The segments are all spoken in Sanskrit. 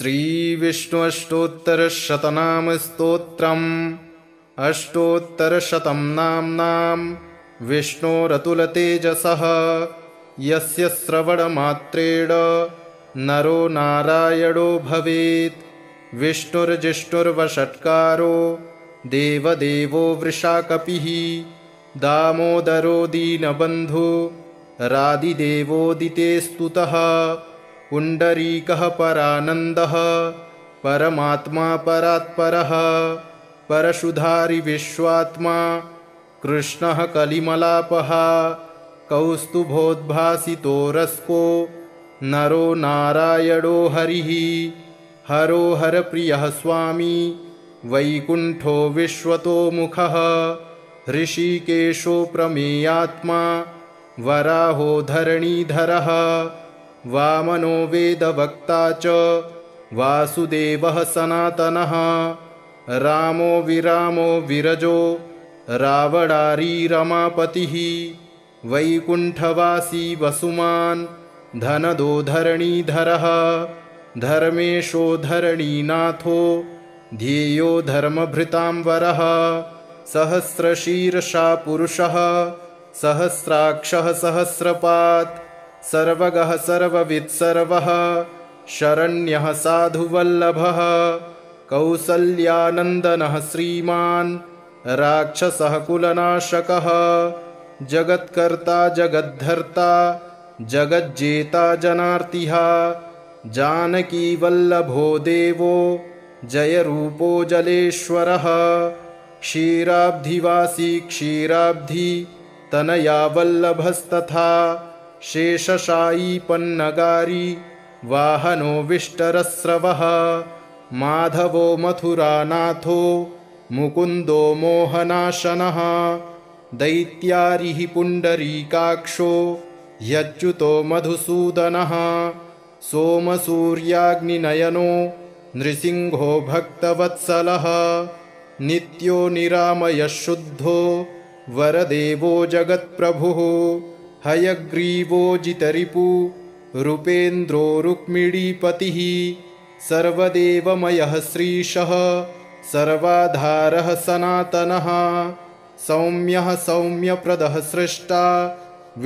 श्रीविष्णुअष्टोत्तरशतनामस्तोत्रम् अष्टोत्तरशतं नाम्नां विष्णोरतुलतेजसः यस्य श्रवणमात्रेण नरो नारायणो भवेत्। विष्णुर्जिष्णुर्वषट्कारो देवदेवो वृषाकपिः दामोदरो दीनबन्धु रादिदेवोदिते स्तुतः। पुण्डरीकः परानन्दः परमात्मा परात्परः परशुधारि विश्वात्मा कृष्णः कलिमलापः कौस्तुभोद्भासितो रस्को नरो नारायणो हरिः। हरो हरप्रियः स्वामी वैकुण्ठो विश्वतोमुखः ऋषिकेशो प्रमेयात्मा वराहो धरणीधरः वामनो वेदवक्ता च वासुदेवः सनातनः। रामो विरामो विरजो रावणारी रमापतिः वैकुण्ठवासी वसुमान् धनदो धरणीधरः। धर्मेशो धरणीनाथो ध्येयो धर्मभृतांवरः सहस्रशीर्षा पुरुषः सहस्राक्षः सहस्रपात् सर्वगः सर्ववित् सर्वः शरण्यः साधुवल्लभः कौसल्यानन्दनः श्रीमान् राक्षसः कुलनाशकः जगत्कर्ता जगद्धर्ता जगज्जेता जनार्तिः जानकीवल्लभो देवो जयरूपो जलेश्वरः क्षीराब्धिवासी क्षीराब्धि तनया वल्लभस्तथा शेषशायी पन्नगारी वाहनो विष्टरस्रवः माधवो मथुरानाथो मुकुन्दो मोहनाशनः दैत्यारिः पुण्डरीकाक्षो ह्यच्युतो मधुसूदनः सोमसूर्याग्निनयनो नृसिंहो भक्तवत्सलः नित्यो निरामयः शुद्धो वरदेवो जगत्प्रभुः हयग्रीवो जितरिपु रूपेन्द्रो रुक्मिणीपतिः सर्वदेवमयः श्रीशः सर्वाधारः सनातनः सौम्यः सौम्यप्रदः सृष्टा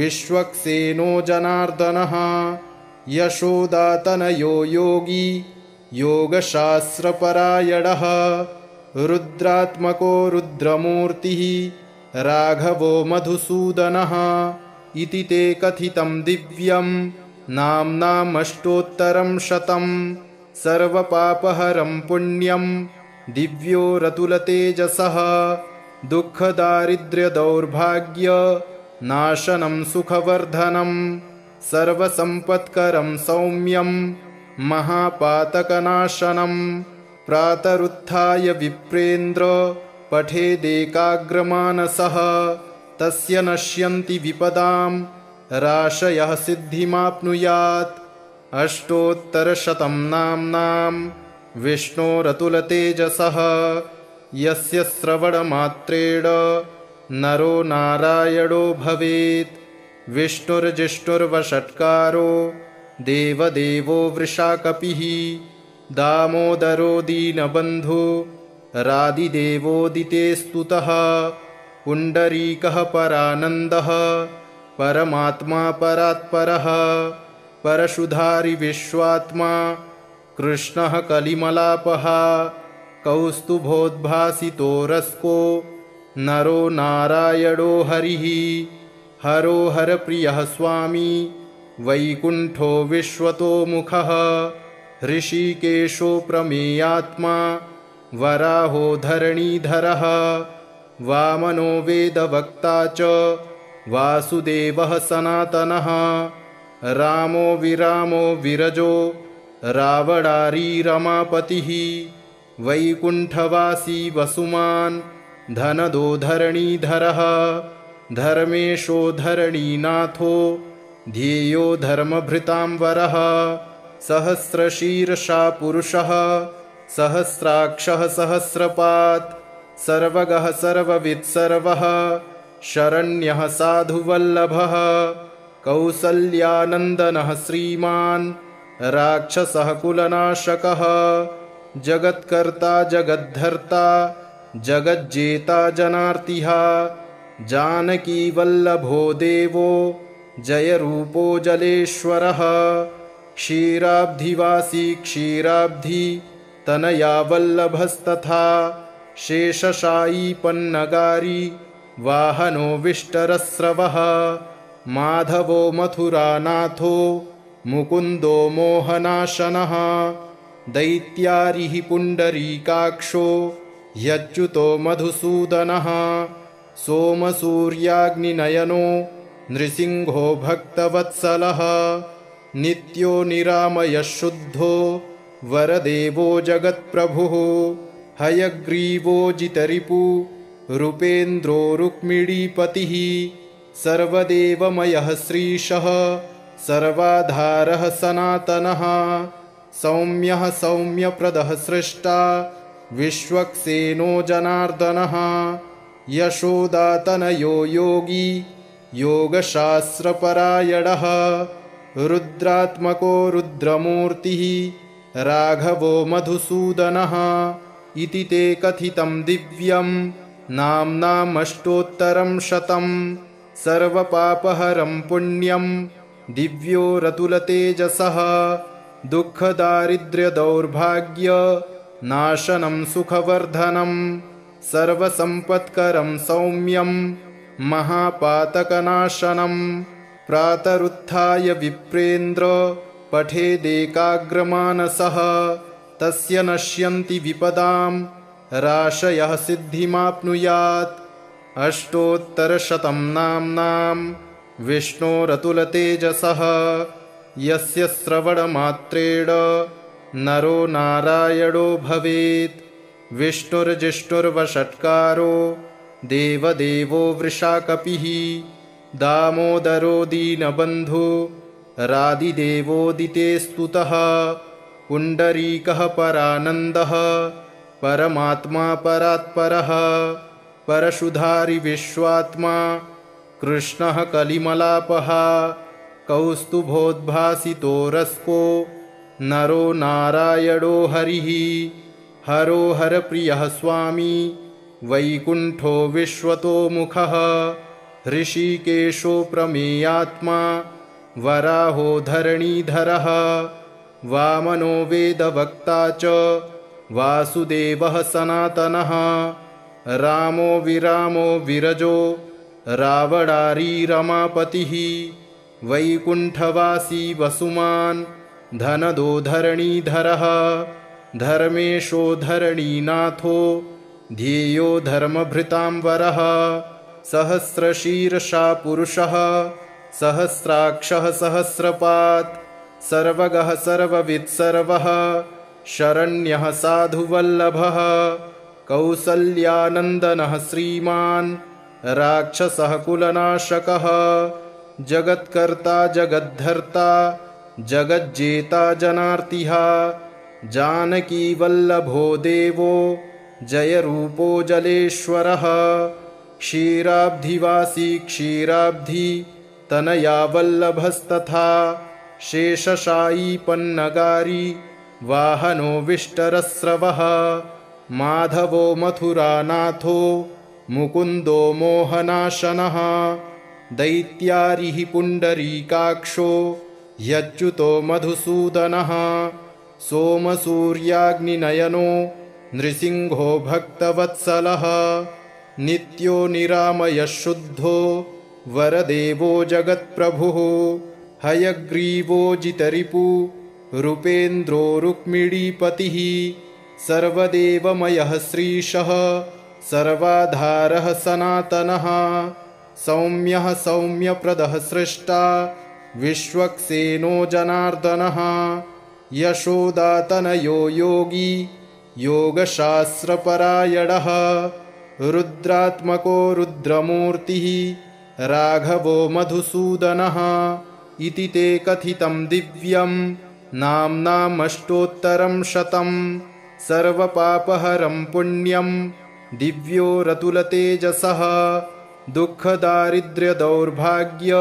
विश्वक्सेनो जनार्दनः यशोदातनयो योगी योगशास्त्रपरायणः रुद्रात्मको रुद्रमूर्तिः राघवो मधुसूदनः इति ते कथितं दिव्यं नाम्नामष्टोत्तरं शतं सर्वपापहरं पुण्यं दिव्यो रतुलतेजसः दुःखदारिद्र्यदौर्भाग्य नाशनं सुखवर्धनं सर्वसम्पत्करं सौम्यं महापातकनाशनं प्रातरुत्थाय विप्रेन्द्र पठेदेकाग्रमानसः तस्य नश्यन्ति विपदां राशयः सिद्धिमाप्नुयात्। अष्टोत्तरशतं नाम्नां विष्णोरतुलतेजसः यस्य श्रवणमात्रेण नरो नारायणो भवेत्। विष्णुर्जिष्णुर्वषट्कारो देवदेवो वृषाकपिः दामोदरो दीनबन्धु रादिदेवोदिते स्तुतः। पुण्डरीकः परानन्दः परमात्मा परात्परः परशुधारि विश्वात्मा कृष्णः कलिमलापः कौस्तुभोद्भासितो रस्को नरो नारायणो हरिः। हरो हरप्रियः स्वामी वैकुण्ठो विश्वतोमुखः ऋषिकेशो प्रमेयात्मा वराहो धरणीधरः वामनो वेदवक्ता च वासुदेवः सनातनः। रामो विरामो विरजो रावणारी रमापतिः वैकुण्ठवासी वसुमान् धनदो धरणीधरः धर्मेशो धरणीनाथो ध्येयो धर्मभृतांवरः सहस्रशीर्षा पुरुषः सहस्राक्षः सहस्रपात् सर्वगः सर्ववित् सर्वः शरण्यः साधुवल्लभः कौसल्यानन्दनः श्रीमान् राक्षसः कुलनाशकः जगत्कर्ता जगद्धर्ता जगज्जेता जनार्तिः जानकीवल्लभो देवो जयरूपो जलेश्वरः क्षीराब्धिवासी क्षीराब्धि तनया वल्लभस्तथा शेषशायी पन्नगारी वाहनो विष्टरस्रवः माधवो मथुरानाथो मुकुन्दो मोहनाशनः दैत्यारिः पुण्डरीकाक्षो ह्यच्युतो मधुसूदनः सोमसूर्याग्निनयनो नृसिंहो भक्तवत्सलः नित्यो निरामयः शुद्धो वरदेवो जगत्प्रभुः हयग्रीवो जितरिपु रूपेन्द्रो रुक्मिणीपतिः सर्वदेवमयः श्रीशः सर्वाधारः सनातनः सौम्यः सौम्यप्रदः सृष्टा विश्वक्सेनो जनार्दनः यशोदातनयो योगी योगशास्त्रपरायणः रुद्रात्मको रुद्रमूर्तिः राघवो मधुसूदनः इति ते कथितं दिव्यं नाम्नामष्टोत्तरं शतं सर्वपापहरं पुण्यं दिव्यो रतुलतेजसः दुःखदारिद्र्यदौर्भाग्य नाशनं सुखवर्धनं सर्वसम्पत्करं सौम्यं महापातकनाशनं प्रातरुत्थाय विप्रेन्द्र पठेदेकाग्रमानसः तस्य नश्यन्ति विपदां राशयः सिद्धिमाप्नुयात् अष्टोत्तरशतं नाम्नां विष्णोरतुलतेजसः यस्य श्रवणमात्रेण नरो नारायणो भवेत् विष्णुर्जिष्णुर्वषट्कारो देवदेवो वृषाकपिः दामोदरो दीनबन्धु रादिदेवोदिते स्तुतः पुण्डरीकः परानन्दः परमात्मा परात्परः परशुधारि विश्वात्मा कृष्णः कलिमलापः कौस्तुभोद्भासितो रस्को नरो नारायणो हरिः हरो हरप्रियः स्वामी वैकुण्ठो विश्वतोमुखः ऋषिकेशो प्रमेयात्मा वराहो धरणीधरः वामनो वेदवक्ता च वासुदेवः सनातनः रामो विरामो विरजो रावणारी रमापतिः वैकुण्ठवासी वसुमान् धनदो धरणीधरः धर्मेशो धरणीनाथो ध्येयो धर्मभृतांवरः सहस्रशीर्षा पुरुषः सहस्राक्षः सहस्रपात् सर्वगः सर्ववित् सर्वः शरण्यः साधुवल्लभः कौसल्यानन्दनः श्रीमान् राक्षसः कुलनाशकः जगत्कर्ता जगद्धर्ता जगज्जेता जनार्तिः जानकीवल्लभो देवो जयरूपो जलेश्वरः क्षीराब्धिवासी क्षीराब्धि तनया वल्लभस्तथा शेषशायी पन्नगारी वाहनो विष्टरस्रवः माधवो मथुरानाथो मुकुन्दो मोहनाशनः दैत्यारिः पुण्डरीकाक्षो ह्यच्युतो मधुसूदनः सोमसूर्याग्निनयनो नृसिंहो भक्तवत्सलः नित्यो निरामयः शुद्धो वरदेवो जगत्प्रभुः हयग्रीवो जितरिपु रूपेन्द्रो रुक्मिणीपतिः सर्वदेवमयः श्रीशः सर्वाधारः सनातनः सौम्यः सौम्यप्रदः सृष्टा विश्वक्सेनो जनार्दनः यशोदातनयो योगी योगशास्त्रपरायणः रुद्रात्मको रुद्रमूर्तिः राघवो मधुसूदनः इति ते कथितं दिव्यं नाम्नामष्टोत्तरं शतं सर्वपापहरं पुण्यं दिव्यो रतुलतेजसः दुःखदारिद्र्यदौर्भाग्य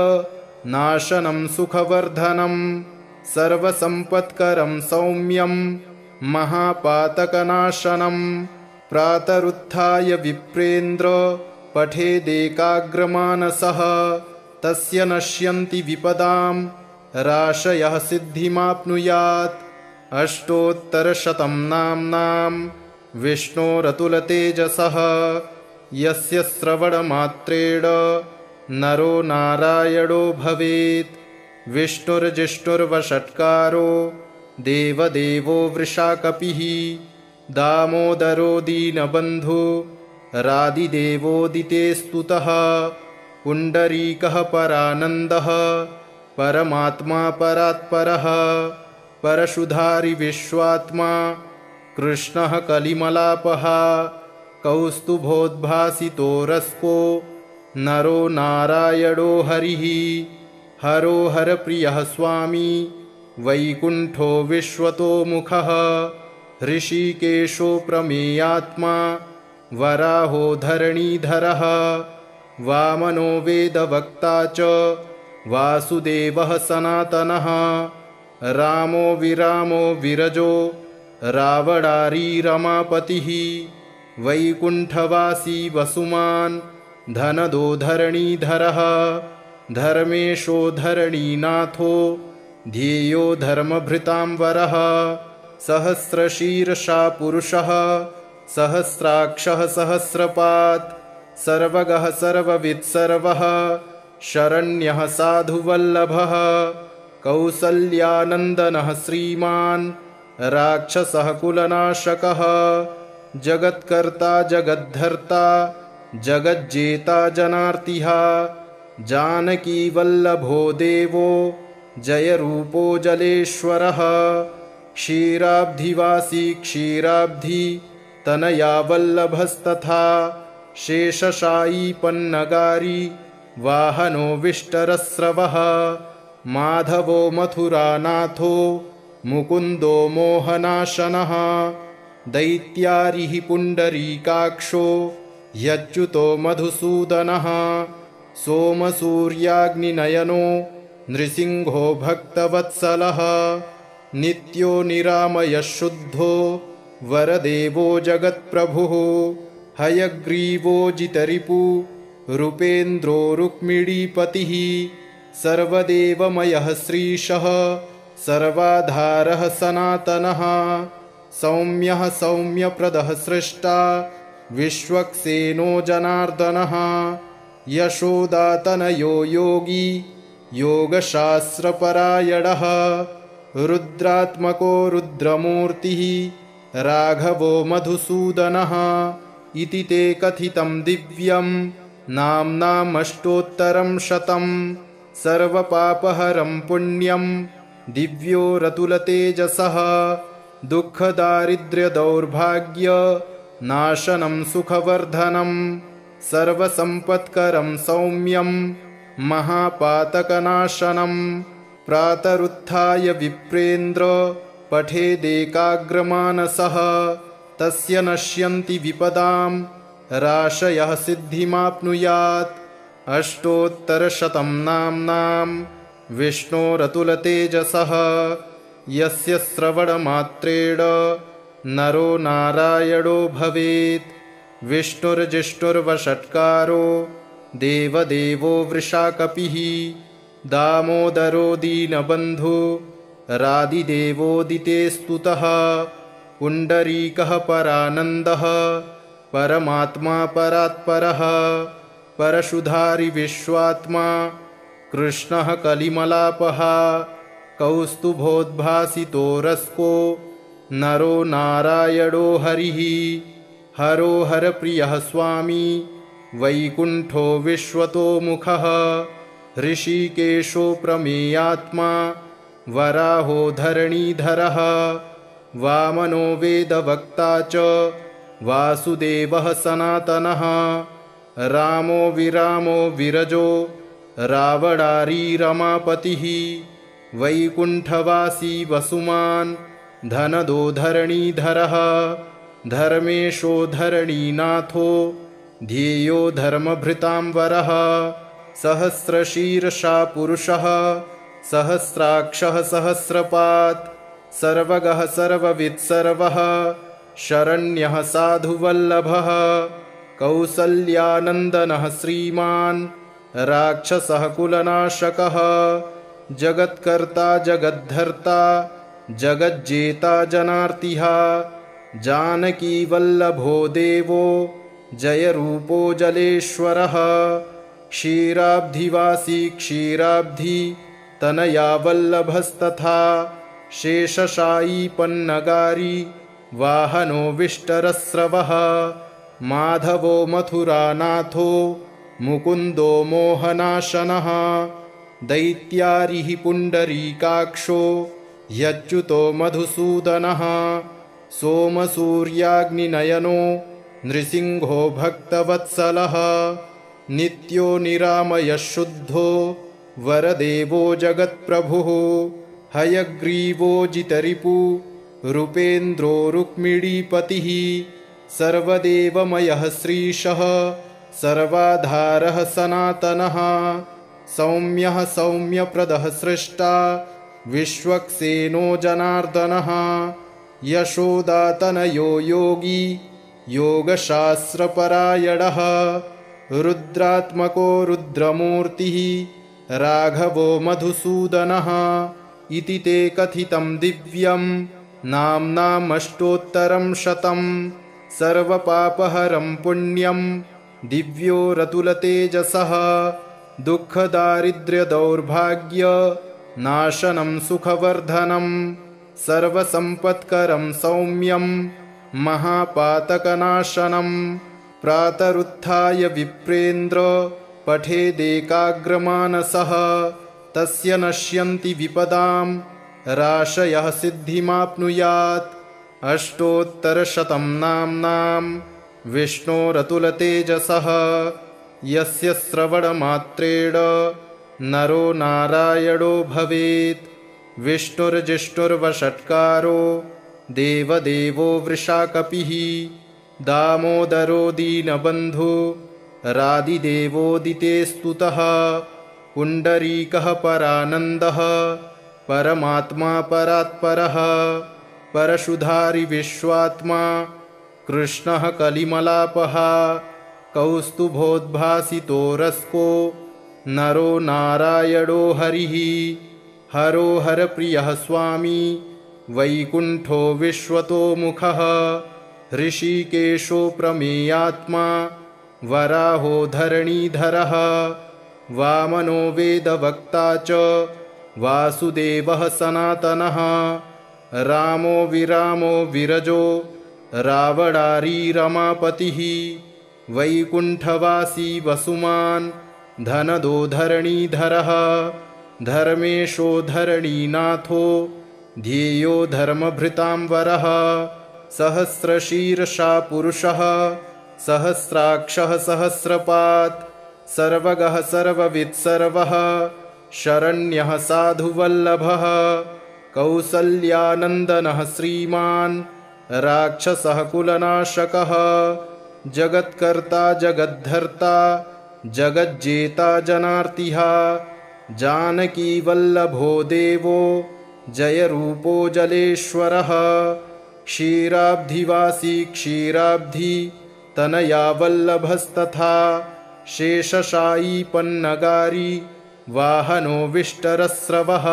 नाशनं सुखवर्धनं सर्वसम्पत्करं सौम्यं महापातकनाशनं प्रातरुत्थाय विप्रेन्द्र पठेदेकाग्रमानसः तस्य नश्यन्ति विपदां राशयः सिद्धिमाप्नुयात्। अष्टोत्तरशतं नाम्नां विष्णोरतुलतेजसः यस्य श्रवणमात्रेण नरो नारायणो भवेत्। विष्णुर्जिष्णुर्वषट्कारो देवदेवो वृषाकपिः दामोदरो दीनबन्धु रादिदेवोदिते स्तुतः। पुण्डरीकः परानन्दः परमात्मा परात्परः परशुधारि विश्वात्मा कृष्णः कलिमलापः कौस्तुभोद्भासितो रस्को नरो नारायणो हरिः। हरो हरप्रियः स्वामी वैकुण्ठो विश्वतोमुखः ऋषिकेशो प्रमेयात्मा वराहो धरणीधरः वामनो वेदवक्ता च वासुदेवः सनातनः रामो विरामो विरजो रावणारी रमापतिः वैकुण्ठवासी वसुमान् धनदो धरणीधरः धर्मेशो धरणीनाथो ध्येयो धर्मभृतांवरः सहस्रशीर्षा पुरुषः सहस्राक्षः सहस्रपात् सर्वगः सर्ववित्सर्वः शरण्यः साधुवल्लभः कौसल्यानन्दनः श्रीमान् राक्षसः कुलनाशकः जगत्कर्ता जगद्धर्ता जगज्जेता जनार्तिः जानकीवल्लभो देवो जयरूपो जलेश्वरः क्षीराब्धिवासी क्षीराब्धि तनया वल्लभस्तथा शेषशायी पन्नगारी वाहनो विष्टरस्रवः माधवो मथुरानाथो मुकुन्दो मोहनाशनः दैत्यारिः पुण्डरीकाक्षो यच्युतो मधुसूदनः सोमसूर्याग्निनयनो नृसिंहो भक्तवत्सलः नित्यो निरामयः शुद्धो वरदेवो जगत्प्रभुः हयग्रीवो जितरिपु रूपेन्द्रो रुक्मिणीपतिः सर्वदेवमयः श्रीशः सर्वाधारः सनातनः सौम्यः सौम्यप्रदः सृष्टा विश्वक्सेनो जनार्दनः यशोदातनयो योगी योगशास्त्रपरायणः रुद्रात्मको रुद्रमूर्तिः राघवो मधुसूदनः इति ते कथितं दिव्यं नाम्नामष्टोत्तरं शतं सर्वपापहरं पुण्यं दिव्यो रतुलतेजसः दुःखदारिद्र्यदौर्भाग्य नाशनं सुखवर्धनं सर्वसम्पत्करं सौम्यं महापातकनाशनं प्रातरुत्थाय विप्रेन्द्र पठेदेकाग्रमानसः तस्य नश्यन्ति विपदां राशयः सिद्धिमाप्नुयात्। अष्टोत्तरशतं नाम्नां विष्णोरतुलतेजसः यस्य श्रवणमात्रेण नरो नारायणो भवेत्। विष्णुर्जिष्णुर्वषट्कारो देवदेवो वृषाकपिः दामोदरो दीनबन्धु रादिदेवोदिते स्तुतः। पुण्डरीकः परानन्दः परमात्मा परात्परः परशुधारि विश्वात्मा कृष्णः कलिमलापः कौस्तुभोद्भासितो रस्को नरो नारायणो हरिः। हरो हरप्रियः स्वामी वैकुण्ठो विश्वतोमुखः ऋषिकेशो प्रमेयात्मा वराहो धरणीधरः वामनो वेदवक्ता च वासुदेवः सनातनः रामो विरामो विरजो रावणारी रमापतिः वैकुण्ठवासी वसुमान् धनदो धरणीधरः धर्मेशो धरणीनाथो ध्येयो धर्मभृतांवरः सहस्रशीर्षा पुरुषः सहस्राक्षः सहस्रपात् सर्वगः सर्ववित् सर्वः शरण्यः साधुवल्लभः कौसल्यानन्दनः श्रीमान् राक्षसः कुलनाशकः जगत्कर्ता जगद्धर्ता जगज्जेता जनार्तिः जानकीवल्लभो देवो जयरूपो जलेश्वरः क्षीराब्धिवासी क्षीराब्धि तनया वल्लभस्तथा शेषशायी पन्नगारी वाहनो विष्टरस्रवः माधवो मथुरानाथो मुकुन्दो मोहनाशनः दैत्यारिः पुण्डरीकाक्षो ह्यच्युतो मधुसूदनः सोमसूर्याग्निनयनो नृसिंहो भक्तवत्सलः नित्यो निरामयः शुद्धो वरदेवो जगत्प्रभुः हयग्रीवो जितरिपु रूपेन्द्रो रुक्मिणीपतिः सर्वदेवमयः श्रीशः सर्वाधारः सनातनः सौम्यः सौम्यप्रदः सृष्टा विश्वक्सेनो जनार्दनः यशोदातनयो योगी योगशास्त्रपरायणः रुद्रात्मको रुद्रमूर्तिः राघवो मधुसूदनः इति ते कथितं दिव्यं नाम्नामष्टोत्तरं शतं सर्वपापहरं पुण्यं दिव्यो रतुलतेजसः दुःखदारिद्र्यदौर्भाग्य नाशनं सुखवर्धनं सर्वसम्पत्करं सौम्यं महापातकनाशनं प्रातरुत्थाय विप्रेन्द्र पठेदेकाग्रमानसः तस्य नश्यन्ति विपदां राशयः सिद्धिमाप्नुयात् अष्टोत्तरशतं नाम्नां विष्णोरतुलतेजसः यस्य श्रवणमात्रेण नरो नारायणो भवेत् विष्णुर्जिष्णुर्वषट्कारो देवदेवो वृषाकपिः दामोदरो दीनबन्धु रादिदेवोदिते स्तुतः पुण्डरीकः परानन्दः परमात्मा परात्परः परशुधारि विश्वात्मा कृष्णः कलिमलापः कौस्तुभोद्भासितो रस्को नरो नारायणो हरिः हरो हरप्रियः स्वामी वैकुण्ठो विश्वतोमुखः ऋषिकेशो प्रमेयात्मा वराहो धरणीधरः वामनो वेदवक्ता च वासुदेवः सनातनः रामो विरामो विरजो रावणारी रमापतिः वैकुण्ठवासी वसुमान् धनदो धरणीधरः धर्मेशो धरणीनाथो ध्येयो धर्मभृतांवरः सहस्रशीर्षा पुरुषः सहस्राक्षः सहस्रपात् सर्वगः सर्ववित् सर्वः शरण्यः साधुवल्लभः कौसल्यानन्दनः श्रीमान् राक्षसः कुलनाशकः जगत्कर्ता जगद्धर्ता जगज्जेता जनार्तिः जानकीवल्लभो देवो जयरूपो जलेश्वरः क्षीराब्धिवासी क्षीराब्धि तनया वल्लभस्तथा शेषशायी पन्नगारी वाहनो विष्टरस्रवः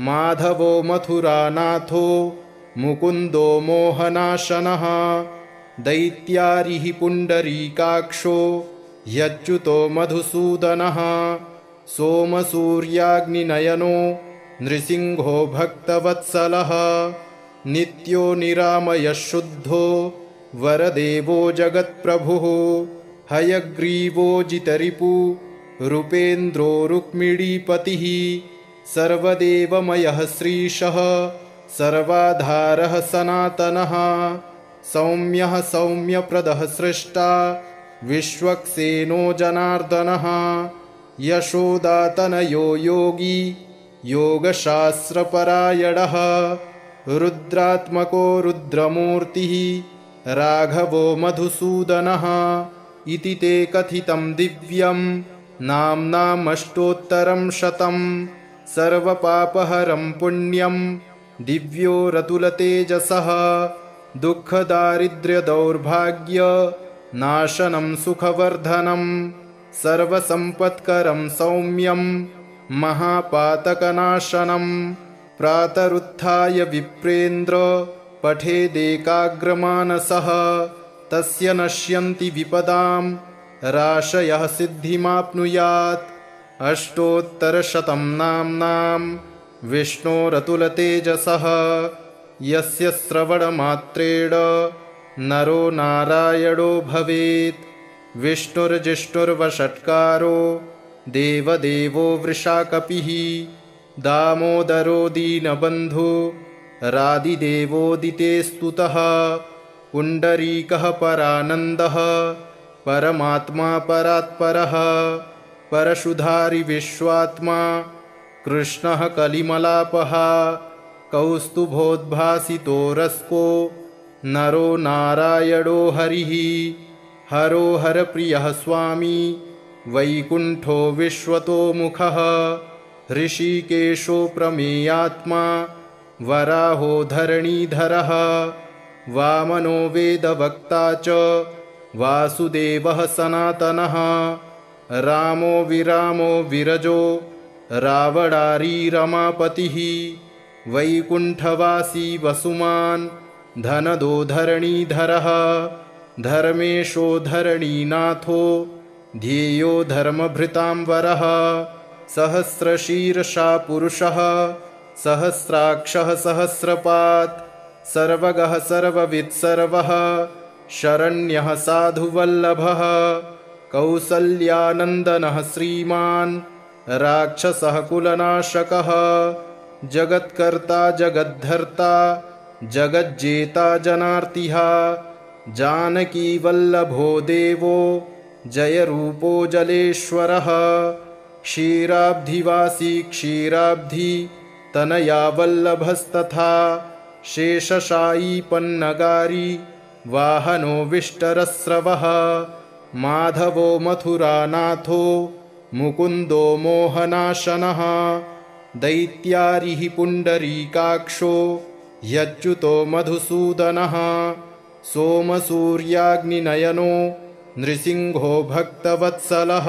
माधवो मथुरानाथो मुकुन्दो मोहनाशनः दैत्यारिः पुण्डरीकाक्षो ह्यच्युतो मधुसूदनः सोमसूर्याग्निनयनो नृसिंहो भक्तवत्सलः नित्यो निरामयः शुद्धो वरदेवो जगत्प्रभुः हयग्रीवो जितरिपु रूपेन्द्रो रुक्मिणीपतिः सर्वदेवमयः श्रीशः सर्वाधारः सनातनः सौम्यः सौम्यप्रदः सृष्टा विश्वक्सेनो जनार्दनः यशोदातनयो योगी योगशास्त्रपरायणः रुद्रात्मको रुद्रमूर्तिः राघवो मधुसूदनः इति ते कथितं दिव्यं नाम्नामष्टोत्तरं शतं सर्वपापहरं पुण्यं दिव्यो रतुलतेजसः दुःखदारिद्र्यदौर्भाग्यनाशनं सुखवर्धनं सर्वसम्पत्करं सौम्यं महापातकनाशनं प्रातरुत्थाय विप्रेन्द्र पठेदेकाग्रमानसः तस्य नश्यन्ति विपदां राशयः सिद्धिमाप्नुयात्। अष्टोत्तरशतं नाम्नां विष्णोरतुलतेजसः यस्य श्रवणमात्रेण नरो नारायणो भवेत्। विष्णुर्जिष्णुर्वषट्कारो देवदेवो वृषाकपिः दामोदरो दीनबन्धु रादिदेवोदिते स्तुतः। पुण्डरीकः परानन्दः परमात्मा परात्परः परशुधारि विश्वात्मा कृष्णः कलिमलापः कौस्तुभोद्भासितो रस्को नरो नारायणो हरिः। हरो हरप्रियः स्वामी वैकुण्ठो विश्वतोमुखः ऋषिकेशो प्रमेयात्मा वराहो धरणीधरः वामनो वेदवक्ता च वासुदेवः सनातनः रामो विरामो विरजो रावणारी रमापतिः वैकुण्ठवासी वसुमान् धनदो धरणीधरः धर्मेशो धरणीनाथो ध्येयो धर्मभृतांवरः सहस्रशीर्षा पुरुषः सहस्राक्षः सहस्रपात् सर्वगः सर्ववित् सर्वः शरण्यः साधुवल्लभः कौसल्यानन्दनः श्रीमान् राक्षसः कुलनाशकः जगत्कर्ता जगद्धर्ता जगज्जेता जनार्तिः जानकीवल्लभो देवो जयरूपो जलेश्वरः क्षीराब्धिवासी क्षीराब्धि तनया वल्लभस्तथा शेषशायी पन्नगारी वाहनो विष्टरस्रवः माधवो मथुरानाथो मुकुन्दो मोहनाशनः दैत्यारिः पुण्डरीकाक्षो ह्यच्युतो मधुसूदनः सोमसूर्याग्निनयनो नृसिंहो भक्तवत्सलः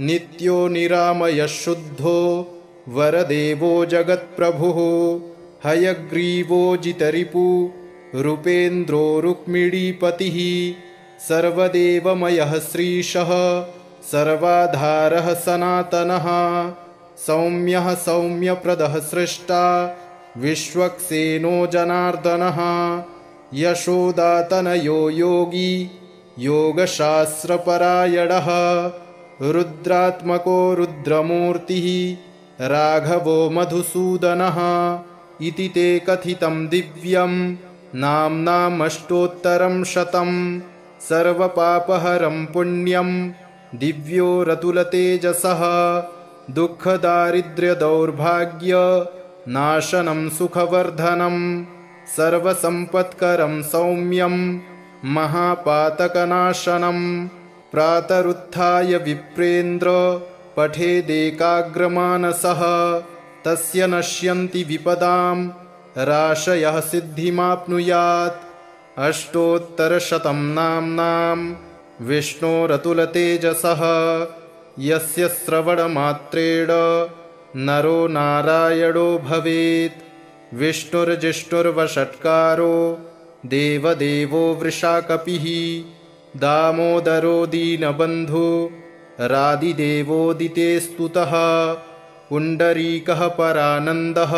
नित्यो निरामयः शुद्धो वरदेवो जगत्प्रभुः हयग्रीवो जितरिपु रूपेन्द्रो रुक्मिणीपतिः सर्वदेवमयः श्रीशः सर्वाधारः सनातनः सौम्यः सौम्यप्रदः सृष्टा विश्वक्सेनो जनार्दनः यशोदातनयो योगी योगशास्त्रपरायणः रुद्रात्मको रुद्रमूर्तिः राघवो मधुसूदनः इति ते कथितं दिव्यं नाम्नामष्टोत्तरं शतं सर्वपापहरं पुण्यं दिव्यो रतुलतेजसः दुःखदारिद्र्यदौर्भाग्यनाशनं सुखवर्धनं सर्वसम्पत्करं सौम्यं महापातकनाशनं प्रातरुत्थाय विप्रेन्द्र पठेदेकाग्रमानसः तस्य नश्यन्ति विपदां राशयः सिद्धिमाप्नुयात्। अष्टोत्तरशतं नाम्नां विष्णोरतुलतेजसः यस्य श्रवणमात्रेण नरो नारायणो भवेत्। विष्णुर्जिष्णुर्वषट्कारो देवदेवो वृषाकपिः दामोदरो दीनबन्धु रादिदेवोदिते स्तुतः। पुण्डरीकः परानन्दः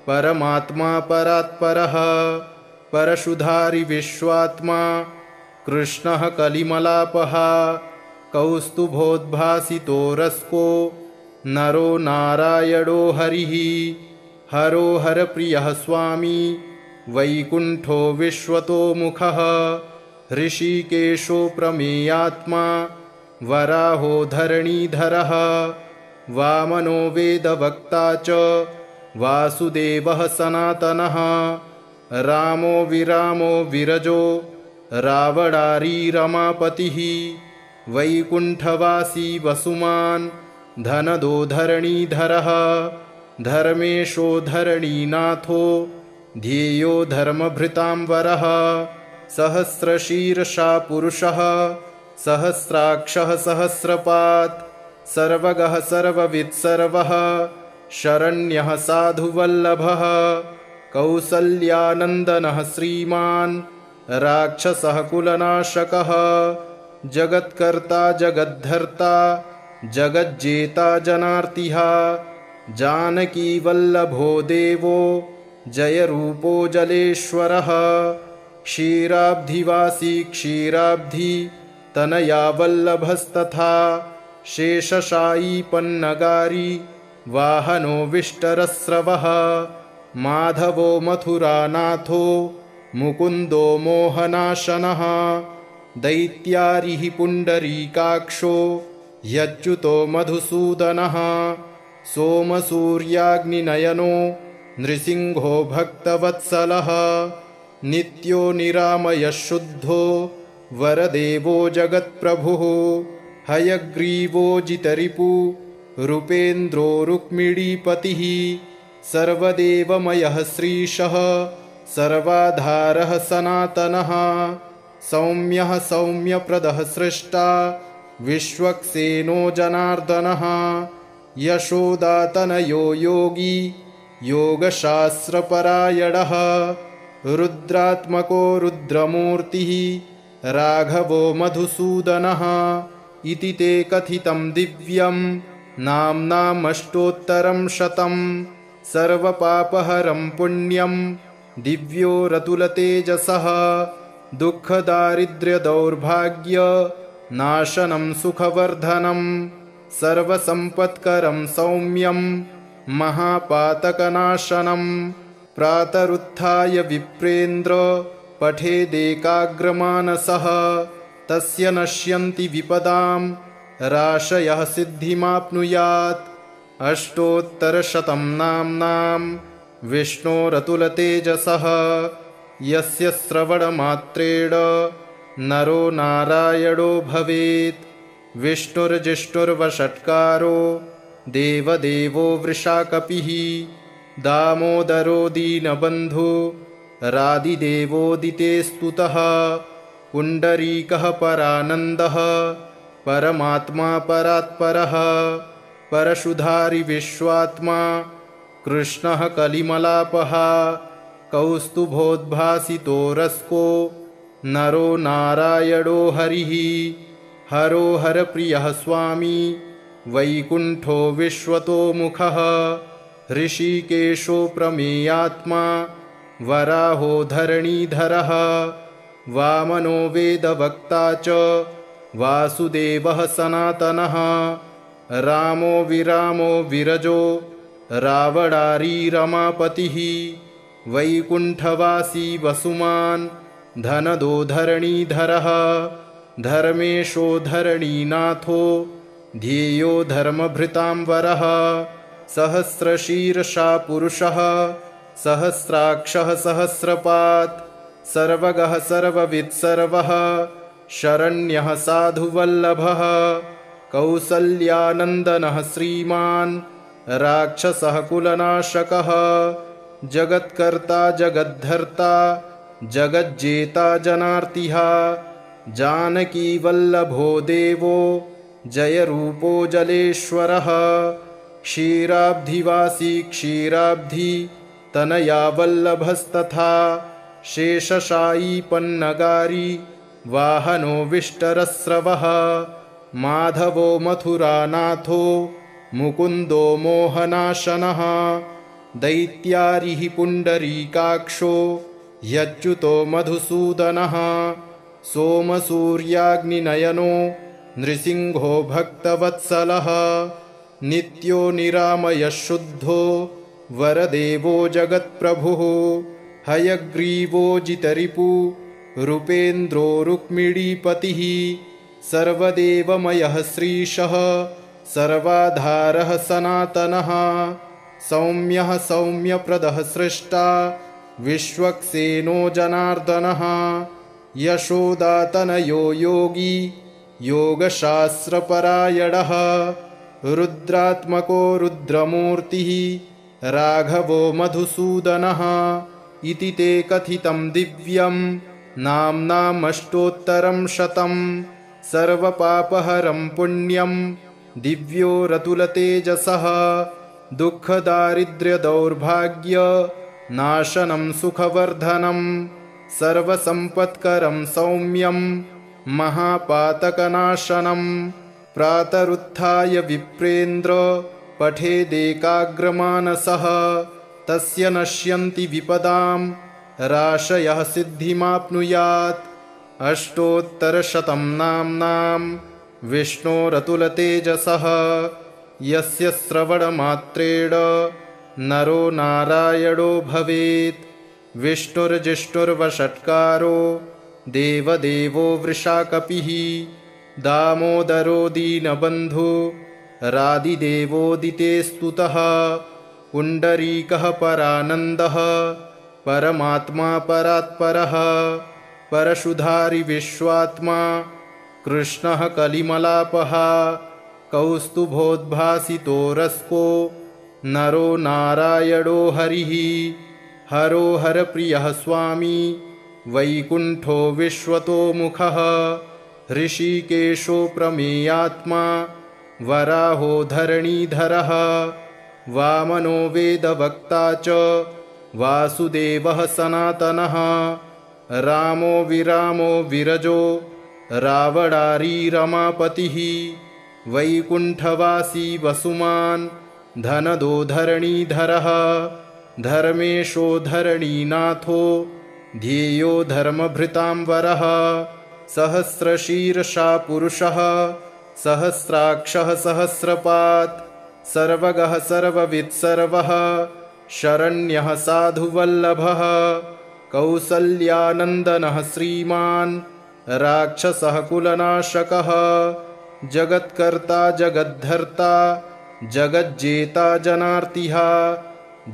परमात्मा परात्परः परशुधारि विश्वात्मा कृष्णः कलिमलापः कौस्तुभोद्भासितो रस्को नरो नारायणो हरिः। हरो हरप्रियः स्वामी वैकुण्ठो विश्वतोमुखः ऋषिकेशो प्रमेयात्मा वराहो धरणीधरः वामनो वेदवक्ता च वासुदेवः सनातनः रामो विरामो विरजो रावणारी रमापतिः वैकुण्ठवासी वसुमान् धनदो धरणीधरः धर्मेशो धरणीनाथो ध्येयो धर्मभृतां वरः सहस्रशीर्षा पुरुषः सहस्राक्षः सहस्रपात् सर्वगः सर्ववित् सर्वः शरण्यः साधुवल्लभः कौसल्यानन्दनः श्रीमान् राक्षसः कुलनाशकः जगत्कर्ता जगद्धर्ता जगज्जेता जनार्तिः जानकीवल्लभो देवो जयरूपो जलेश्वरः क्षीराब्धिवासी क्षीराब्धि तनया वल्लभस्तथा शेषशायी पन्नगारी वाहनो विष्टरस्रवः माधवो मथुरानाथो मुकुन्दो मोहनाशनः दैत्यारिः पुण्डरीकाक्षो ह्यच्युतो मधुसूदनः सोमसूर्याग्निनयनो नृसिंहो भक्तवत्सलः नित्यो निरामयः शुद्धो वरदेवो जगत्प्रभुः हयग्रीवो जितरिपु रूपेन्द्रो रुक्मिणीपतिः सर्वदेवमयः श्रीशः सर्वाधारः सनातनः सौम्यः सौम्यप्रदः सृष्टा विश्वक्सेनो जनार्दनः यशोदातनयो योगी योगशास्त्रपरायणः रुद्रात्मको रुद्रमूर्तिः राघवो मधुसूदनः इति ते कथितं दिव्यं नाम्नामष्टोत्तरं शतं सर्वपापहरं पुण्यं दिव्यो रतुलतेजसः दुःखदारिद्र्यदौर्भाग्य नाशनं सुखवर्धनं सर्वसम्पत्करं सौम्यं महापातकनाशनं प्रातरुत्थाय विप्रेन्द्र पठेदेकाग्रमानसः तस्य नश्यन्ति विपदां राशयः सिद्धिमाप्नुयात् अष्टोत्तरशतं नाम्नां विष्णोरतुलतेजसः यस्य श्रवणमात्रेण नरो नारायणो भवेत् विष्णुर्जिष्णुर्वषट्कारो देवदेवो वृषाकपिः दामोदरो दीनबन्धु रादिदेवोदिते स्तुतः पुण्डरीकः परानन्दः परमात्मा परात्परः परशुधारि विश्वात्मा कृष्णः कलिमलापः कौस्तुभोद्भासितो रस्को नरो नारायणो हरिः हरो हरप्रियः स्वामी वैकुण्ठो विश्वतोमुखः ऋषिकेशो प्रमेयात्मा वराहो धरणीधरः वामनो वेदवक्ता च वासुदेवः सनातनः रामो विरामो विरजो रावणारी रमापतिः वैकुण्ठवासी वसुमान् धनदो धरणीधरः धर्मेशो धरणीनाथो ध्येयो धर्मभृतां वरः सहस्रशीर्षा पुरुषः सहस्राक्षः सहस्रपात् सर्वगः सर्ववित् सर्वः शरण्यः साधुवल्लभः कौसल्यानन्दनः श्रीमान् राक्षसः कुलनाशकः जगत्कर्ता जगद्धर्ता जगज्जेता जनार्तिः जानकीवल्लभो देवो जयरूपो जलेश्वरः क्षीराब्धिवासी क्षीराब्धि तनया वल्लभस्तथा शेषशायी पन्नगारी वाहनो विष्टरस्रवः माधवो मथुरानाथो मुकुन्दो मोहनाशनः दैत्यारिः पुण्डरीकाक्षो ह्यच्युतो मधुसूदनः सोमसूर्याग्निनयनो नृसिंहो भक्तवत्सलः नित्यो निरामयः शुद्धो वरदेवो जगत्प्रभुः हयग्रीवो जितरिपु रूपेन्द्रो रुक्मिणीपतिः सर्वदेवमयः श्रीशः सर्वाधारः सनातनः सौम्यः सौम्यप्रदः सृष्टा विश्वक्सेनो जनार्दनः यशोदातनयो योगी योगशास्त्रपरायणः रुद्रात्मको रुद्रमूर्तिः राघवो मधुसूदनः इति ते कथितं दिव्यं नाम्नामष्टोत्तरं शतं सर्वपापहरं पुण्यं दिव्यो रतुलतेजसः दुःखदारिद्र्यदौर्भाग्य नाशनं सुखवर्धनं सर्वसम्पत्करं सौम्यं महापातकनाशनं प्रातरुत्थाय विप्रेन्द्र पठेदेकाग्रमानसः तस्य नश्यन्ति विपदां राशयः सिद्धिमाप्नुयात् अष्टोत्तरशतं नाम्नां विष्णोरतुलतेजसः यस्य श्रवणमात्रेण नरो नारायणो भवेत् विष्णुर्जिष्णुर्वषट्कारो देवदेवो वृषाकपिः दामोदरो दीनबन्धु रादिदेवोदिते स्तुतः पुण्डरीकः परानन्दः परमात्मा परात्परः परशुधारि विश्वात्मा कृष्णः कलिमलापः कौस्तुभोद्भासितो रस्को नरो नारायणो हरिः हरो हरप्रियः स्वामी वैकुण्ठो विश्वतोमुखः ऋषिकेशो प्रमेयात्मा वराहो धरणीधरः वामनो वेदवक्ता च वासुदेवः सनातनः रामो विरामो विरजो रावणारी रमापतिः वैकुण्ठवासी वसुमान् धनदो धरणीधरः धर्मेशो धरणीनाथो ध्येयो धर्मभृतांवरः सहस्रशीर्षा पुरुषः सहस्राक्षः सहस्रपात् सर्वगः सर्ववित् सर्वः शरण्यः साधुवल्लभः कौसल्यानन्दनः श्रीमान् राक्षसः कुलनाशकः जगत्कर्ता जगद्धर्ता जगज्जेता जनार्तिः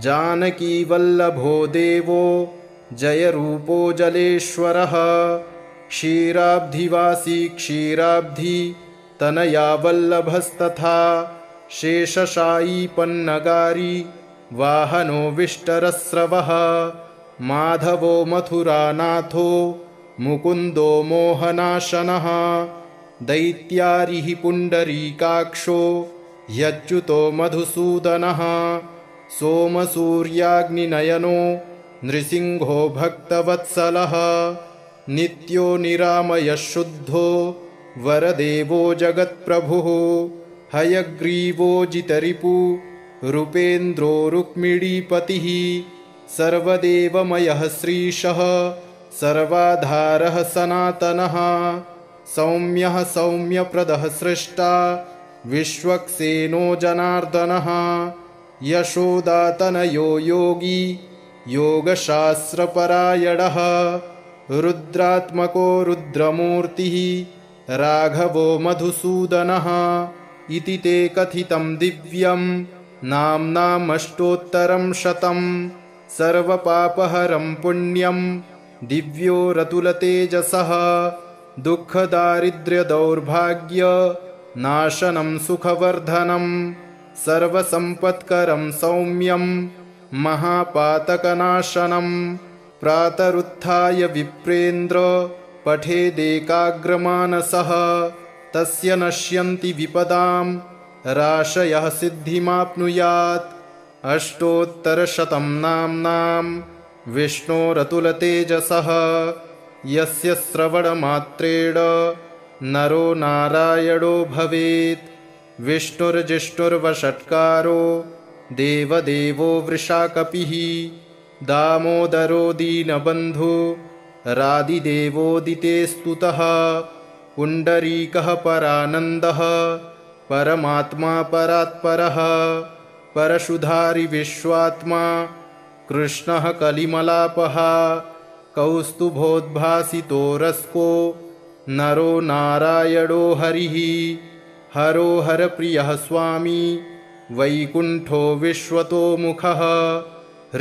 जानकीवल्लभो देवो जयरूपो जलेश्वरः क्षीराब्धिवासी क्षीराब्धि तनया वल्लभस्तथा शेषशायी पन्नगारी वाहनो विष्टरस्रवः माधवो मथुरानाथो मुकुन्दो मोहनाशनः दैत्यारिः पुण्डरीकाक्षो ह्यच्युतो मधुसूदनः सोमसूर्याग्निनयनो नृसिंहो भक्तवत्सलः नित्यो निरामयः शुद्धो वरदेवो जगत्प्रभुः हयग्रीवो जितरिपु रूपेन्द्रो रुक्मिणीपतिः सर्वदेवमयः श्रीशः सर्वाधारः सनातनः सौम्यः सौम्यप्रदः सृष्टा विश्वक्सेनो जनार्दनः यशोदातनयो योगी योगशास्त्रपरायणः रुद्रात्मको रुद्रमूर्तिः राघवो मधुसूदनः इति ते कथितं दिव्यं नाम्नामष्टोत्तरं शतं सर्वपापहरं पुण्यं दिव्यो रतुलतेजसः दुःखदारिद्र्यदौर्भाग्य नाशनं सुखवर्धनं सर्वसम्पत्करं सौम्यं महापातकनाशनं प्रातरुत्थाय विप्रेन्द्र पठेदेकाग्रमानसः तस्य नश्यन्ति विपदां राशयः सिद्धिमाप्नुयात् अष्टोत्तरशतं नाम्नां विष्णोरतुलतेजसः यस्य श्रवणमात्रेण नरो नारायणो भवेत् विष्णुर्जिष्णुर्वषट्कारो देवदेवो वृषाकपिः दामोदरो दीनबन्धु रादिदेवोदिते स्तुतः पुण्डरीकः परानन्दः परमात्मा परात्परः परशुधारि विश्वात्मा कृष्णः कलिमलापः कौस्तुभोद्भासितो रस्को नरो नारायणो हरिः हरो हरप्रियः स्वामी वैकुण्ठो विश्वतोमुखः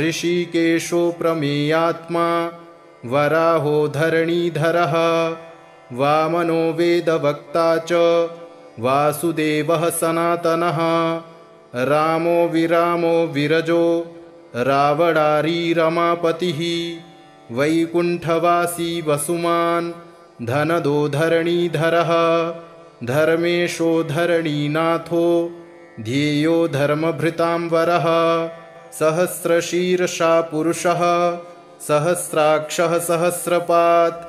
ऋषिकेशो प्रमेयात्मा वराहो धरणीधरः वामनो वेदवक्ता च वासुदेवः सनातनः रामो विरामो विरजो रावणारी रमापतिः वैकुण्ठवासी वसुमान् धनदो धरणीधरः धर्मेशो धरणीनाथो ध्येयो धर्मभृतांवरः सहस्रशीर्षा पुरुषः सहस्राक्षः सहस्रपात्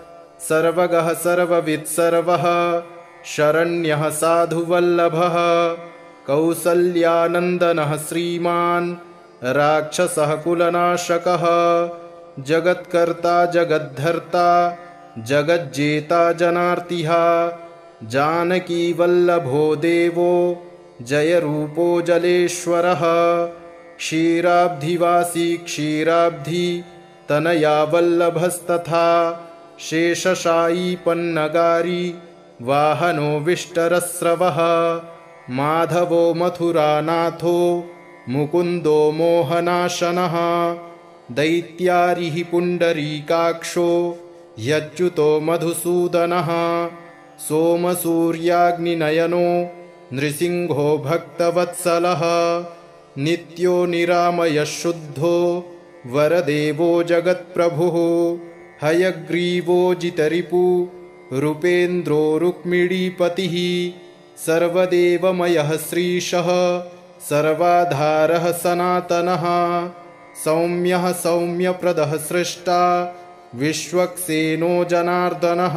सर्वगः सर्ववित् सर्वः शरण्यः साधुवल्लभः कौसल्यानन्दनः श्रीमान् राक्षसः कुलनाशकः जगत्कर्ता जगद्धर्ता जगज्जेता जनार्तिः जानकीवल्लभो देवो जयरूपो जलेश्वरः क्षीराब्धिवासी क्षीराब्धि तनया वल्लभस्तथा शेषशायी पन्नगारी वाहनो विष्टरस्रवः माधवो मथुरानाथो मुकुन्दो मोहनाशनः दैत्यारिः पुण्डरीकाक्षो ह्यच्युतो मधुसूदनः सोमसूर्याग्निनयनो नृसिंहो भक्तवत्सलः नित्यो निरामयः शुद्धो वरदेवो जगत्प्रभुः हयग्रीवो जितरिपु रूपेन्द्रो रुक्मिणीपतिः सर्वदेवमयः श्रीशः सर्वाधारः सनातनः सौम्यः सौम्यप्रदः सृष्टा विश्वक्सेनो जनार्दनः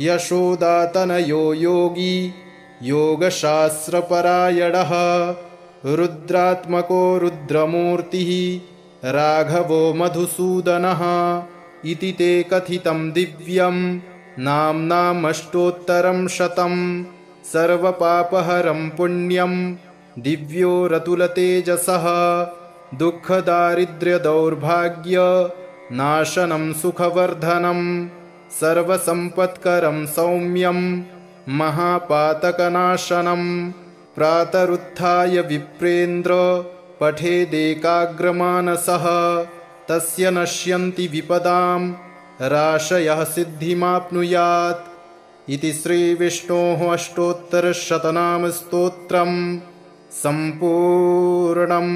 यशोदातनयो योगी योगशास्त्रपरायणः रुद्रात्मको रुद्रमूर्तिः राघवो मधुसूदनः इति ते कथितं दिव्यं नाम्नामष्टोत्तरं शतं सर्वपापहरं पुण्यं दिव्यो रतुलतेजसः दुःखदारिद्र्यदौर्भाग्य नाशनं सुखवर्धनं सर्वसम्पत्करं सौम्यं महापातकनाशनं प्रातरुत्थाय विप्रेन्द्र पठेदेकाग्रमानसः तस्य नश्यन्ति विपदां राशयः सिद्धिमाप्नुयात् इति श्रीविष्णोः अष्टोत्तरशतनामस्तोत्रम् सम्पूर्णम्।